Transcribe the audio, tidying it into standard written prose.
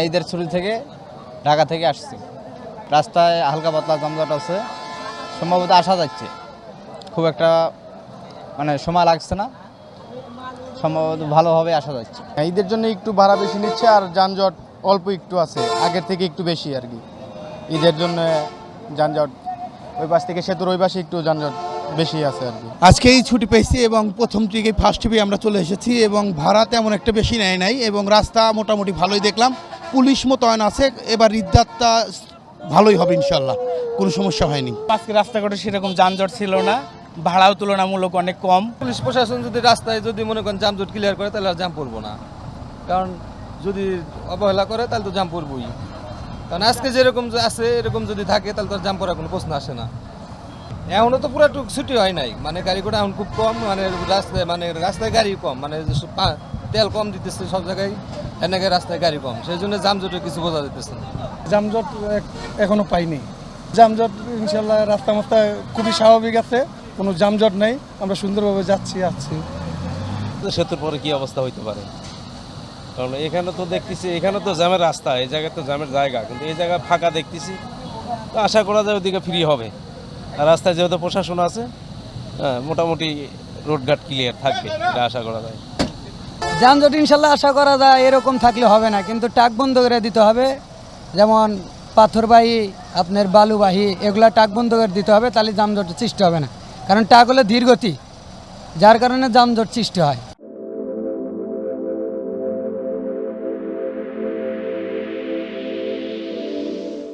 ঈদের ছুটি থেকে ঢাকা থেকে আসছি। রাস্তায় হালকা পাতলা যানজট আছে, সম্ভবত আসা যাচ্ছে, খুব একটা সময় লাগছে না, সম্ভবত ভালোভাবে আসা যাচ্ছে। ঈদের জন্য একটু ভাড়া বেশি নিচ্ছে আর যানজট অল্প একটু আছে, আগের থেকে একটু বেশি আর কি। ঈদের জন্য যানজট ওই পাশ থেকে সেতুর ওই পাশে একটু যানজট বেশি আছে আর কি। আজকেই ছুটি পেয়েছি এবং প্রথম থেকে ফার্স্ট ট্রিপে আমরা চলে এসেছি এবং ভাড়া তেমন একটা বেশি নেয় নাই এবং রাস্তা মোটামুটি ভালোই দেখলাম, পুলিশ মোতায়েন আছে। এবার ঈদটা ভালোই হবে ইনশাল্লাহ, কোনো সমস্যা হয়নি। আজকে রাস্তাঘাটে সেরকম যানজট ছিল না, ভাড়াও তুলনামূলক অনেক কম। পুলিশ প্রশাসন যদি রাস্তায় মনে করেন যানজট ক্লিয়ার করে তাহলে আর জাম পড়বো না, কারণ যদি অবহেলা করে তাহলে তো জাম পড়বই। কারণ আজকে যেরকম আছে এরকম যদি থাকে তাহলে তো জাম পড়ার কোনো প্রশ্ন আসে না। এখনও তো পুরো ছুটি হয় নাই, গাড়ি ঘোড়া এখন খুব কম, রাস্তায় গাড়ি কম, তেল কম দিতেছে সব জায়গায়, এনেকে রাস্তায় গাড়ি কম, সেই জন্য যানজটে কিছু বোঝা যেতেছে না। যানজট এখনো পাইনি। যানজট ইনশাল্লাহ রাস্তা মাস্তায় খুবই স্বাভাবিক আছে, কোনো যানজট নেই, আমরা সুন্দরভাবে যাচ্ছি। সেতুর পরে কি অবস্থা হইতে পারে, কারণ এখানে তো দেখতেছি এখানে তো জ্যামের রাস্তা, এই জায়গায় তো জ্যামের জায়গা, কিন্তু এই জায়গায় ফাঁকা দেখতেছি, তো আশা করা যায় ওদিকে ফ্রি হবে। আর রাস্তায় যেহেতু প্রশাসন আছে, মোটামুটি রোডঘাট ক্লিয়ার থাকবে, এটা আশা করা যায়। যানজট ইনশাল্লাহ আশা করা যায় এরকম থাকলে হবে না, কিন্তু টাক বন্ধ করে দিতে হবে। যেমন পাথরবাহী, আপনার বালুবাহী, এগুলা টাক বন্ধ করে দিতে হবে, তাহলে যানজটের সৃষ্টি হবে না। কারণ টাক হলে ধীর গতি, যার কারণে যানজট সৃষ্টি হয়।